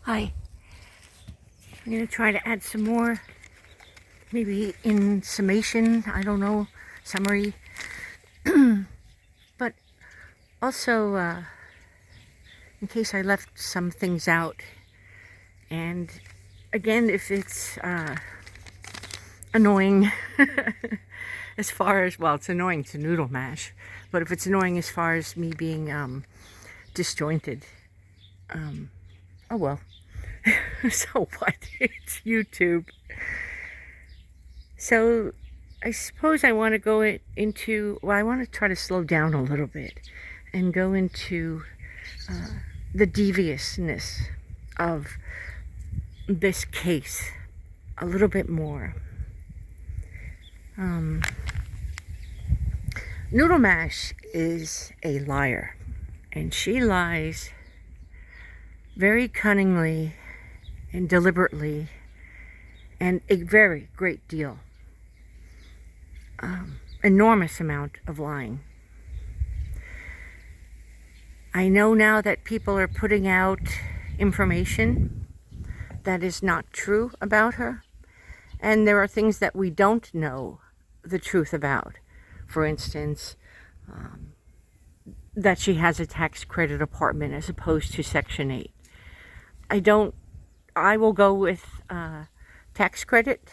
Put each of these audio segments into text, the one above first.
Hi. I'm going to try to add some more, maybe in summation, I don't know, summary. But also, in case I left some things out. And again, if it's annoying as far as, well, it's annoying to Noodlemash, but if it's annoying as far as me being disjointed, oh well. So what? It's YouTube. So I suppose I want to go into, well, I want to try to slow down a little bit and go into the deviousness of this case a little bit more. Noodlemash is a liar, and she lies very cunningly and deliberately, and a very great deal, enormous amount of lying. I know now that people are putting out information that is not true about her, and there are things that we don't know the truth about. For instance, that she has a tax credit apartment as opposed to Section 8. I will go with tax credit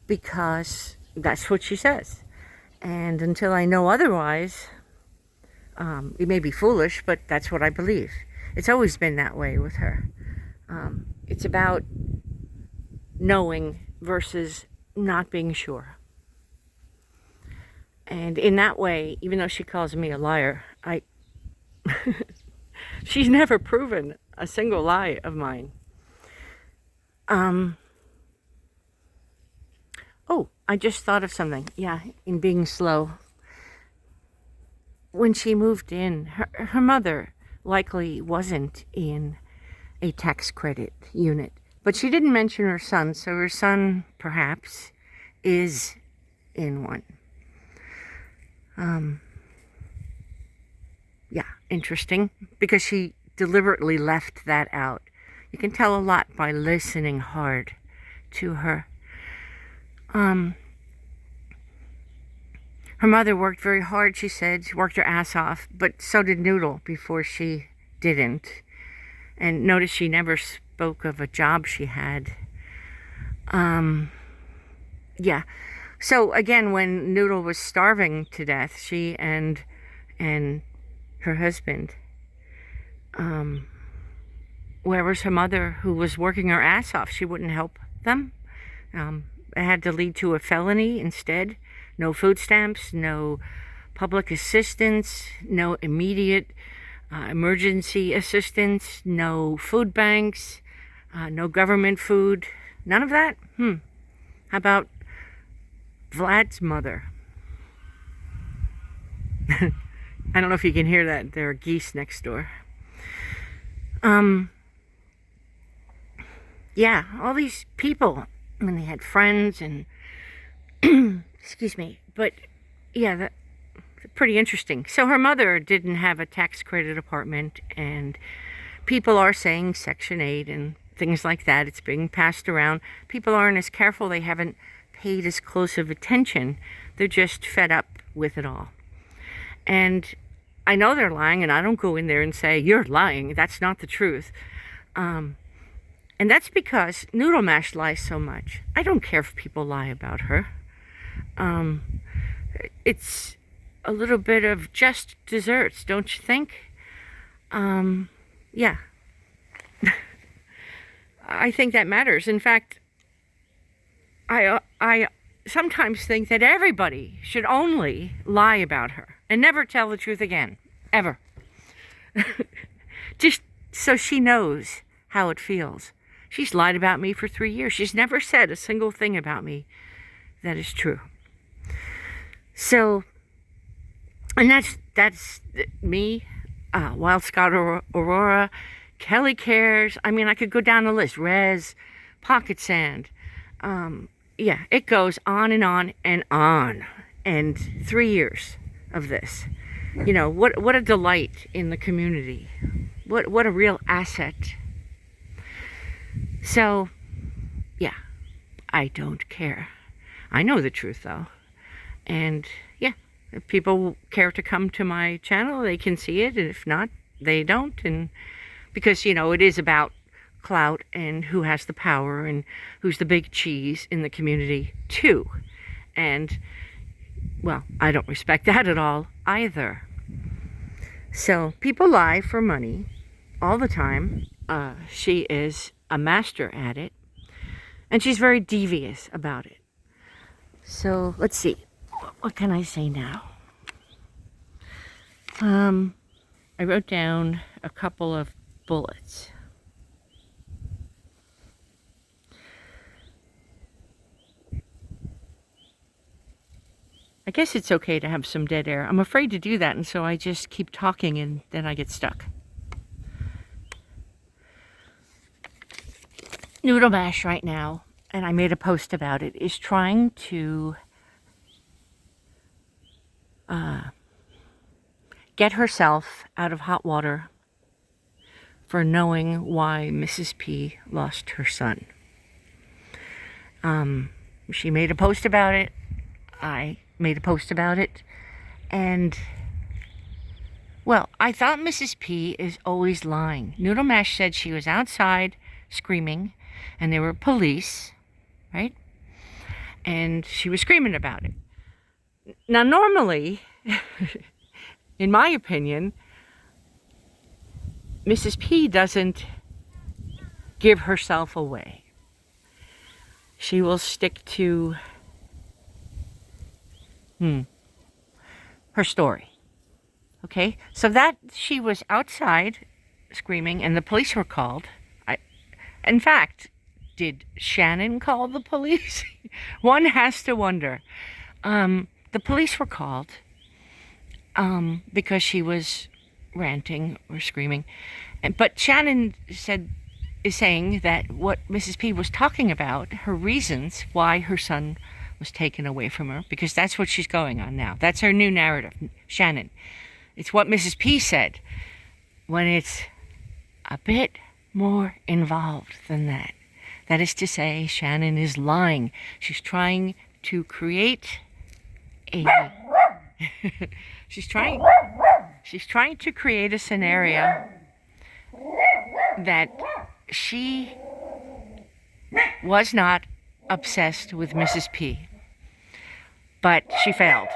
because that's what she says. And until I know otherwise, it may be foolish, but that's what I believe. It's always been that way with her. It's about knowing versus not being sure. And in that way, even though she calls me a liar, she's never proven a single lie of mine. Oh, I just thought of something. Yeah, in being slow. When she moved in, her mother likely wasn't in a tax credit unit. But she didn't mention her son, so her son, perhaps, is in one. Yeah, interesting, because she deliberately left that out. You can tell a lot by listening hard to her. Her mother worked very hard, she said. She worked her ass off, but so did Noodle before she didn't. And notice she never spoke of a job she had. Yeah. So again, when Noodle was starving to death, she and her husband, where was her mother, who was working her ass off? She wouldn't help them. It had to lead to a felony instead. No food stamps, no public assistance, no immediate emergency assistance, no food banks, no government food, none of that. How about Vlad's mother? I don't know if you can hear that. There are geese next door. Yeah, all these people, and they had friends and excuse me, but yeah, that's pretty interesting. So her mother didn't have a tax credit apartment, and people are saying Section 8 and things like that. It's being passed around. People aren't as careful. They haven't paid as close of attention. They're just fed up with it all. And I know they're lying, and I don't go in there and say, you're lying. That's not the truth. And that's because Noodlemash lies so much. I don't care if people lie about her. It's a little bit of just desserts, don't you think? Yeah. I think that matters. In fact, I sometimes think that everybody should only lie about her and never tell the truth again. Ever. Just so she knows how it feels. She's lied about me for 3 years. She's never said a single thing about me that is true. So, and that's me, Wild Scott Aurora, Kelly Cares. I mean, I could go down the list. Rez, Pocket Sand. Yeah, it goes on and on and on. And 3 years of this. You know, what a delight in the community. What a real asset. So, yeah, I don't care. I know the truth, though. And, yeah, if people care to come to my channel, they can see it. And if not, they don't. And because, it is about clout and who has the power and who's the big cheese in the community, too. And, well, I don't respect that at all either. So people lie for money all the time. She is a master at it, and she's very devious about it. So let's see, what can I say now? I wrote down a couple of bullets. I guess it's okay to have some dead air. I'm afraid to do that, and so I just keep talking, and then I get stuck. Noodlemash right now, and I made a post about it, is trying to get herself out of hot water for knowing why Mrs. P lost her son. She made a post about it. I made a post about it. And, well, I thought Mrs. P is always lying. Noodlemash said she was outside screaming, and there were police, right? And she was screaming about it. Now, normally, in my opinion, Mrs. P doesn't give herself away. She will stick to her story. Okay? So that she was outside screaming and the police were called. In fact, did Shannon call the police? One has to wonder. The police were called because she was ranting or screaming. But Shannon is saying that what Mrs. P was talking about, her reasons why her son was taken away from her, because that's what she's going on now. That's her new narrative, Shannon. It's what Mrs. P said, when it's a bit more involved than that. That is to say, Shannon is lying. She's trying to create she's trying to create a scenario that she was not obsessed with Mrs. P. But she failed.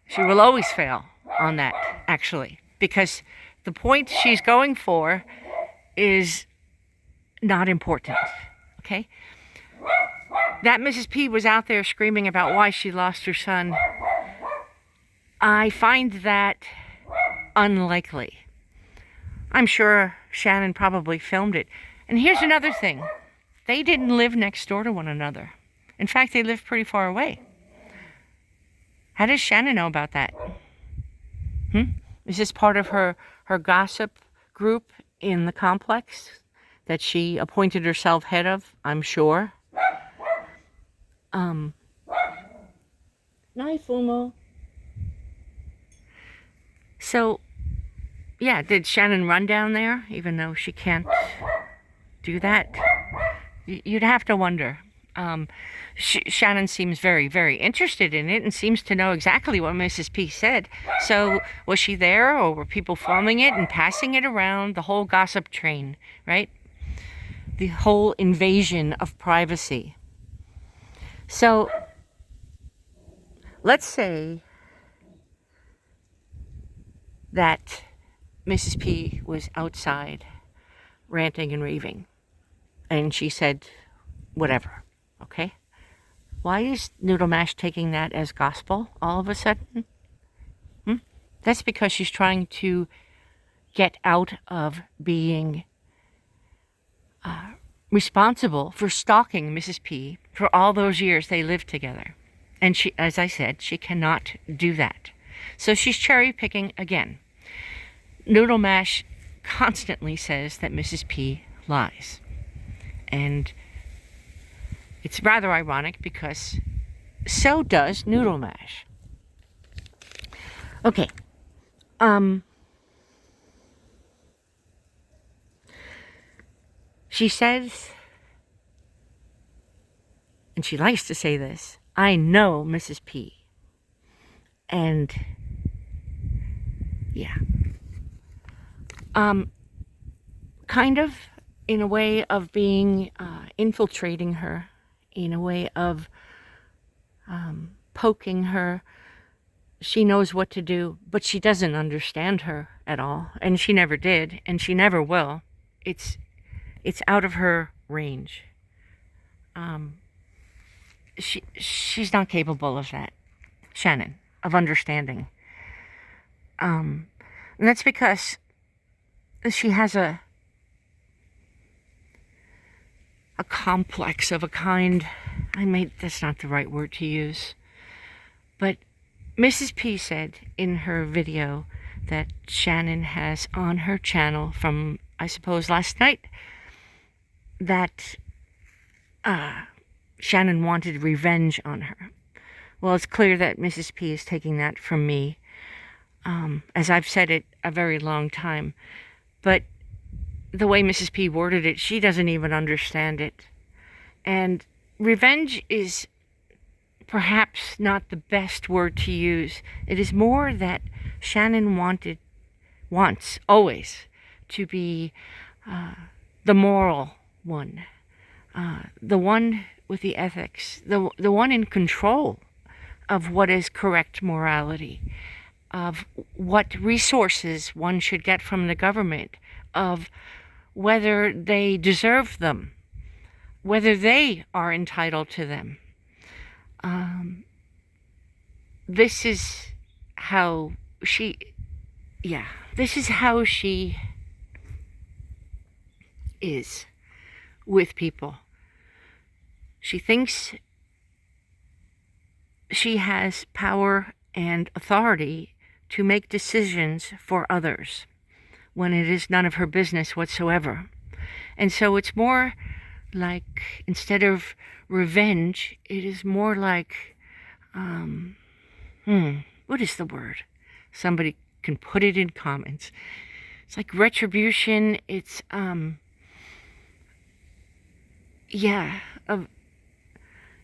She will always fail on that, actually, because the point she's going for is not important, okay? That Mrs. P was out there screaming about why she lost her son, I find that unlikely. I'm sure Shannon probably filmed it. And here's another thing. They didn't live next door to one another. In fact, they lived pretty far away. How does Shannon know about that? Is this part of her gossip group in the complex that she appointed herself head of? I'm sure. Nice, Fumo. So, yeah, did Shannon run down there, even though she can't do that? You'd have to wonder. Shannon seems very, very interested in it and seems to know exactly what Mrs. P said. So, was she there, or were people filming it and passing it around? The whole gossip train, right? The whole invasion of privacy. So, let's say that Mrs. P was outside ranting and raving, and she said whatever, okay? Why is Noodlemash taking that as gospel all of a sudden? That's because she's trying to get out of being responsible for stalking Mrs. P for all those years they lived together. And she, as I said, she cannot do that. So she's cherry picking again. Noodlemash constantly says that Mrs. P lies. And it's rather ironic because so does Noodlemash. Okay. She says and she likes to say this, I know Mrs. P. And yeah. Kind of in a way of being infiltrating her, in a way of poking her. She knows what to do, but she doesn't understand her at all, and she never did, and she never will. It's out of her range. She's not capable of that, Shannon, of understanding. And that's because she has a complex of a kind. That's not the right word to use. But Mrs. P said in her video that Shannon has on her channel from, I suppose, last night, that Shannon wanted revenge on her. Well, it's clear that Mrs. P is taking that from me, as I've said it a very long time. But the way Mrs. P worded it, she doesn't even understand it. And revenge is perhaps not the best word to use. It is more that Shannon wants always to be the moral one, the one with the ethics, the one in control of what is correct morality, of what resources one should get from the government, of whether they deserve them, whether they are entitled to them. This is how she is with people. She thinks she has power and authority to make decisions for others when it is none of her business whatsoever. And so it's more like, instead of revenge, it is more like, what is the word? Somebody can put it in comments. It's like retribution. It's,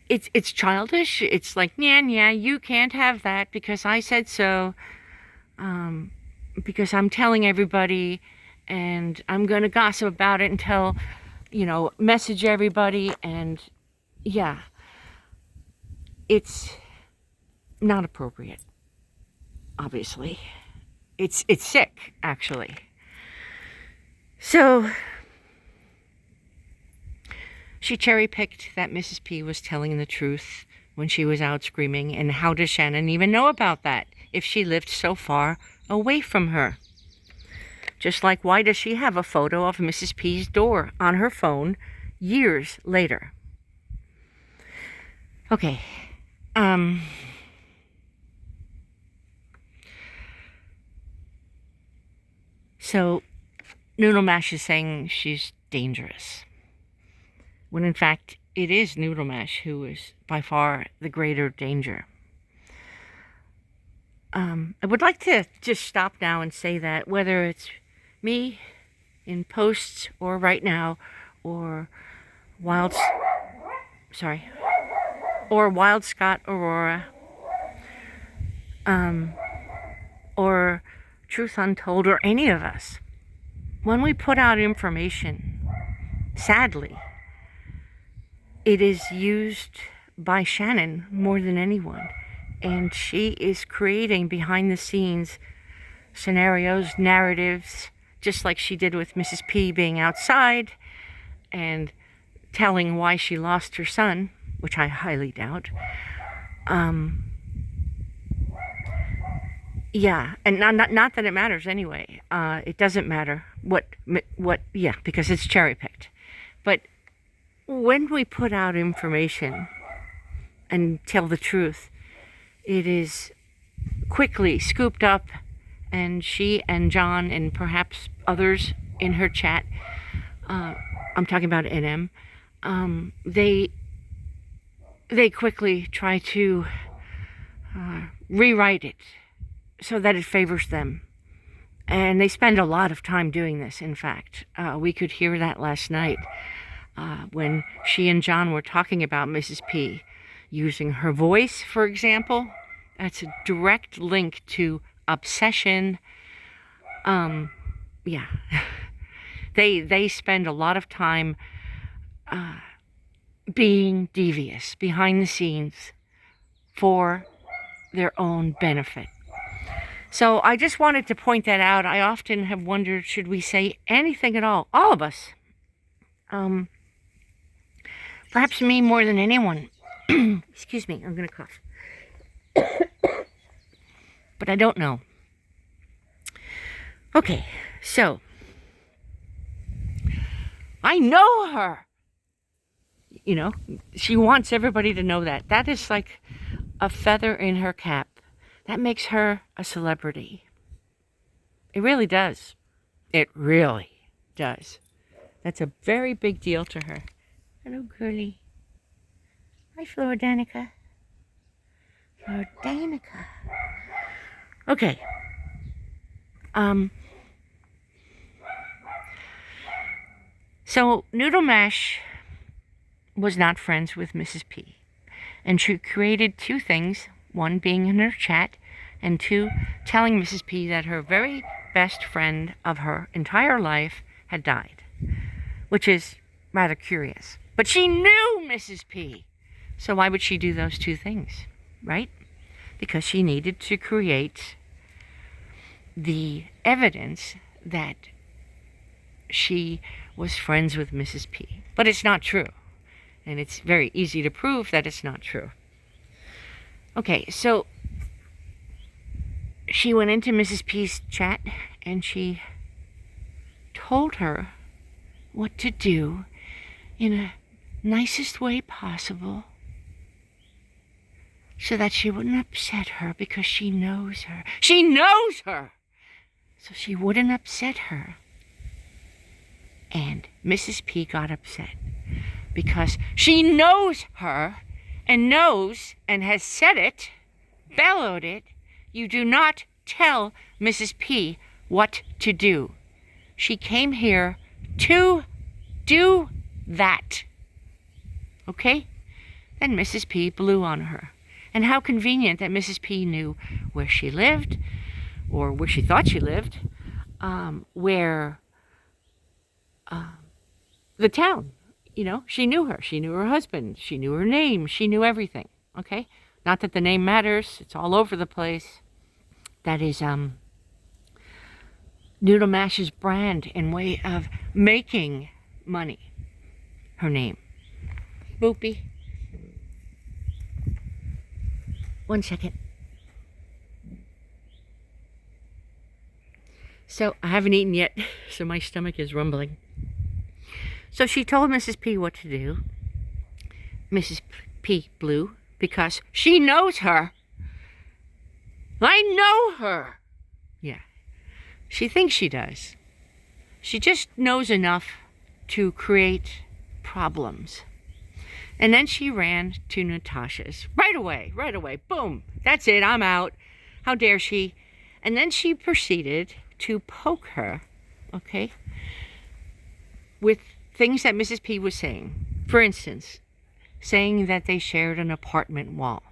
it's childish. It's like, yeah, you can't have that because I said so. Because I'm telling everybody, and I'm going to gossip about it and tell, message everybody, and yeah, it's not appropriate, obviously. It's sick, actually. So she cherry-picked that Mrs. P was telling the truth when she was out screaming, and how does Shannon even know about that if she lived so far away from her? Just like, why does she have a photo of Mrs. P's door on her phone years later? Okay. So Noodlemash is saying she's dangerous, when in fact it is Noodlemash who is by far the greater danger. I would like to just stop now and say that whether it's me in posts or right now, or Wild Scott Aurora, or Truth Untold, or any of us, when we put out information, sadly, it is used by Shannon more than anyone. And she is creating behind the scenes scenarios, narratives, just like she did with Mrs. P being outside and telling why she lost her son, which I highly doubt. And not that it matters anyway. It doesn't matter because it's cherry-picked. But when we put out information and tell the truth, it is quickly scooped up, and she and John and perhaps others in her chat, I'm talking about NM, they quickly try to rewrite it so that it favors them. And they spend a lot of time doing this, in fact. We could hear that last night. when she and John were talking about Mrs. P using her voice, for example. That's a direct link to obsession. Yeah. They spend a lot of time being devious behind the scenes for their own benefit. So I just wanted to point that out. I often have wondered, should we say anything at all of us, perhaps me more than anyone. Excuse me, I'm gonna cough. But I don't know. Okay, so I know her. You know, she wants everybody to know that. That is like a feather in her cap. That makes her a celebrity. It really does. It really does. That's a very big deal to her. Hello, girlie. Hi, Floridanica. Floridanica. Okay. So Noodlemash was not friends with Mrs. P. And she created two things. One being in her chat, and two, telling Mrs. P that her very best friend of her entire life had died. Which is rather curious. But she knew Mrs. P. So why would she do those two things, right? Because she needed to create the evidence that she was friends with Mrs. P. But it's not true. And it's very easy to prove that it's not true. Okay, so she went into Mrs. P's chat and she told her what to do in a nicest way possible so that she wouldn't upset her, because she knows her. She knows her! So she wouldn't upset her. And Mrs. P got upset because she knows her and knows and has said it, bellowed it. You do not tell Mrs. P what to do. She came here to do that. Okay? Then Mrs. P blew on her. And how convenient that Mrs. P knew where she lived, or where she thought she lived, where the town, you know, she knew her. She knew her husband. She knew her name. She knew everything, okay? Not that the name matters. It's all over the place. That is Noodlemash's brand and way of making money. Her name. Boopy. 1 second. So I haven't eaten yet, so my stomach is rumbling. So she told Mrs. P what to do. Mrs. P blew because she knows her. I know her. Yeah. She thinks she does. She just knows enough to create problems. And then she ran to Natasha's. Right away. Boom. That's it. I'm out. How dare she? And then she proceeded to poke her, okay, with things that Mrs. P was saying. For instance, saying that they shared an apartment wall.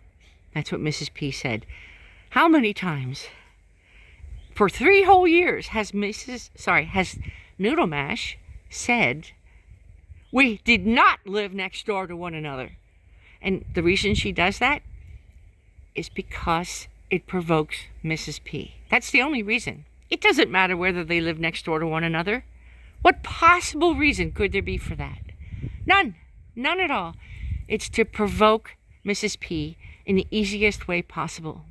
That's what Mrs. P said. How many times for 3 whole years has Noodlemash said we did not live next door to one another? And the reason she does that is because it provokes Mrs. P. That's the only reason. It doesn't matter whether they live next door to one another. What possible reason could there be for that? None. None at all. It's to provoke Mrs. P in the easiest way possible.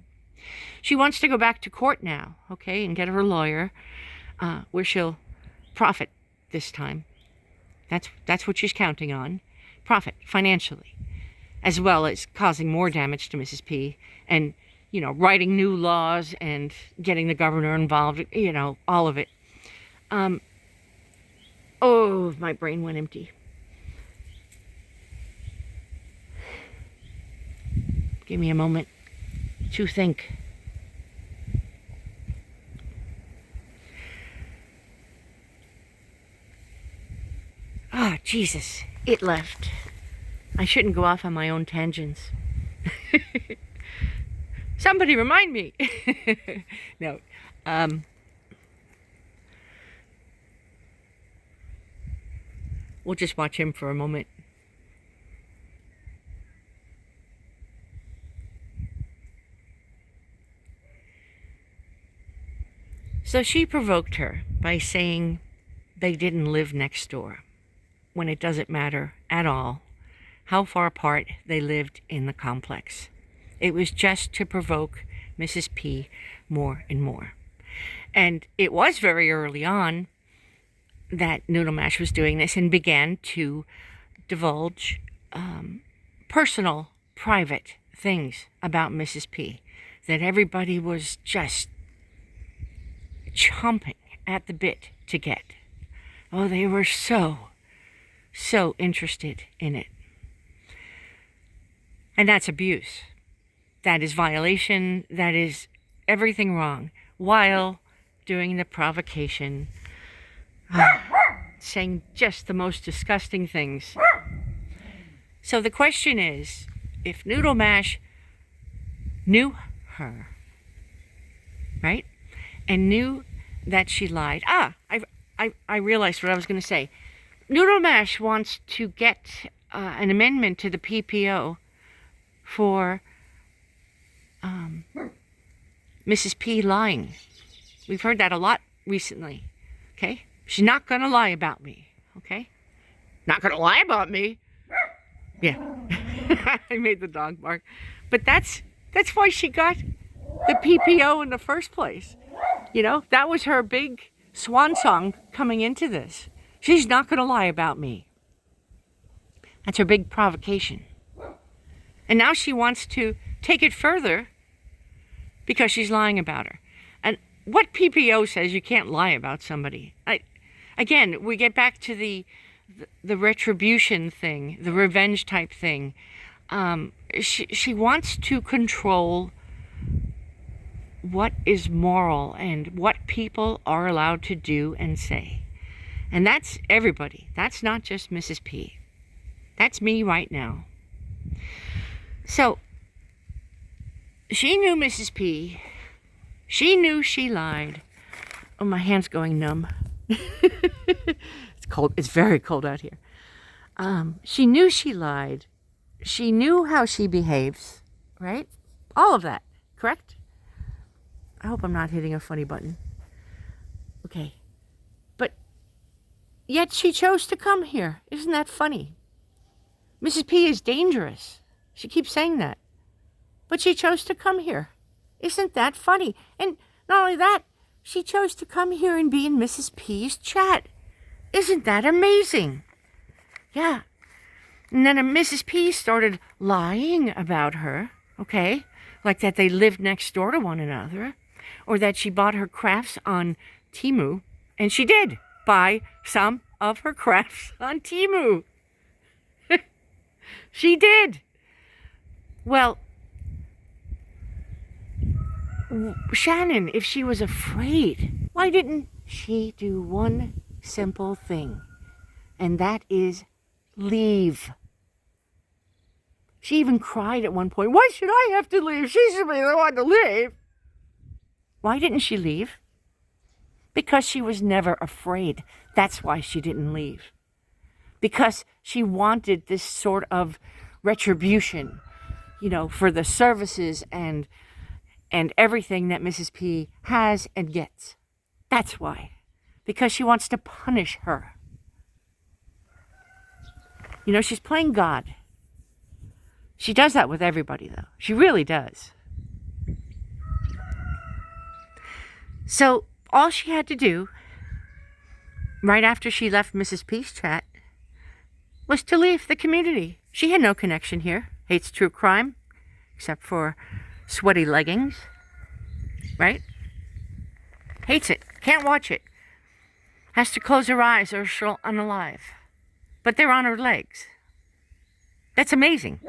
She wants to go back to court now, okay, and get her lawyer, where she'll profit this time. That's what she's counting on. Profit financially, as well as causing more damage to Mrs. P and, you know, writing new laws and getting the governor involved, you know, all of it. Oh, my brain went empty. Give me a moment to think. Ah, Jesus, it left. I shouldn't go off on my own tangents. Somebody remind me. No. We'll just watch him for a moment. So she provoked her by saying they didn't live next door, when it doesn't matter at all how far apart they lived in the complex. It was just to provoke Mrs. P more and more. And it was very early on that Noodlemash was doing this and began to divulge personal, private things about Mrs. P that everybody was just chomping at the bit to get. Oh, they were so interested in it. And that's abuse. That is violation. That is everything wrong. While doing the provocation, saying just the most disgusting things. So the question is, if Noodlemash knew her, right? And knew that she lied. I realized what I was going to say. Noodlemash wants to get an amendment to the PPO for Mrs. P lying. We've heard that a lot recently. Okay? She's not going to lie about me. Okay? Not going to lie about me. Yeah. I made the dog bark. But that's why she got the PPO in the first place. You know, that was her big swan song coming into this. She's not going to lie about me. That's her big provocation. And now she wants to take it further because she's lying about her. And what PPO says you can't lie about somebody. Again, we get back to the retribution thing, the revenge type thing. She wants to control what is moral and what people are allowed to do and say. And that's everybody. That's not just Mrs. P. That's me right now. So, she knew Mrs. P. She knew she lied. Oh, my hand's going numb. It's cold. It's very cold out here. She knew she lied. She knew how she behaves, right? All of that, correct? I hope I'm not hitting a funny button. Okay. But yet she chose to come here. Isn't that funny? Mrs. P is dangerous. She keeps saying that. But she chose to come here. Isn't that funny? And not only that, she chose to come here and be in Mrs. P's chat. Isn't that amazing? Yeah. And then Mrs. P started lying about her, okay? Like that they lived next door to one another. Or that she bought her crafts on Temu. And she did buy some of her crafts on Temu. She did. Well, Shannon, if she was afraid, why didn't she do one simple thing? And that is leave. She even cried at one point. Why should I have to leave? She should be the one to leave. Why didn't she leave? Because she was never afraid. That's why she didn't leave. Because she wanted this sort of retribution, you know, for the services and everything that Mrs. P has and gets. That's why. Because she wants to punish her. You know, she's playing God. She does that with everybody, though. She really does. So all she had to do, right after she left Mrs. P's chat, was to leave the community. She had no connection here. Hates true crime, except for sweaty leggings. Right? Hates it. Can't watch it. Has to close her eyes or she'll unalive. But they're on her legs. That's amazing.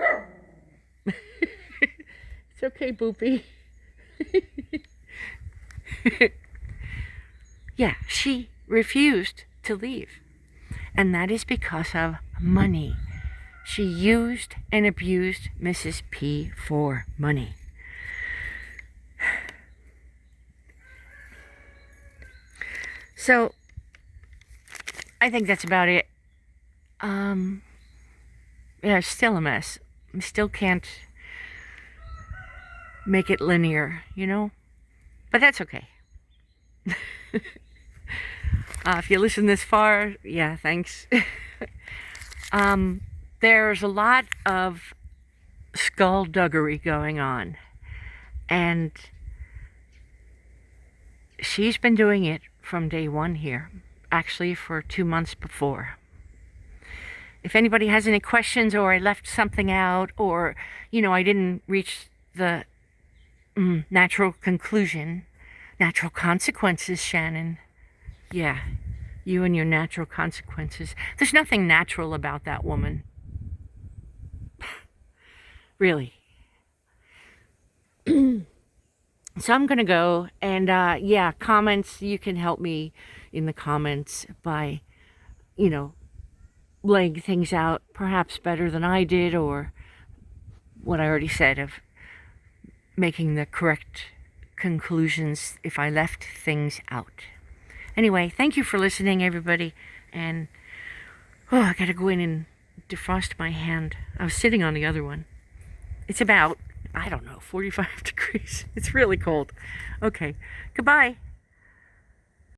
It's okay, Boopy. Yeah, she refused to leave. And that is because of money. She used and abused Mrs. P for money. So, I think that's about it. Yeah, it's still a mess. I still can't make it linear, you know? But that's okay. If you listen this far, yeah, thanks. There's a lot of skullduggery going on. And she's been doing it from day one here. Actually, for 2 months before. If anybody has any questions, or I left something out, or, I didn't reach the natural conclusion, natural consequences, Shannon. Yeah, you and your natural consequences. There's nothing natural about that woman. Really. So I'm going to go, and yeah, comments, you can help me in the comments by, laying things out perhaps better than I did, or what I already said of making the correct conclusions if I left things out. Anyway, thank you for listening, everybody, and I gotta go in and defrost my hand. I was sitting on the other one. It's about, I don't know, 45 degrees. It's really cold. Okay, goodbye.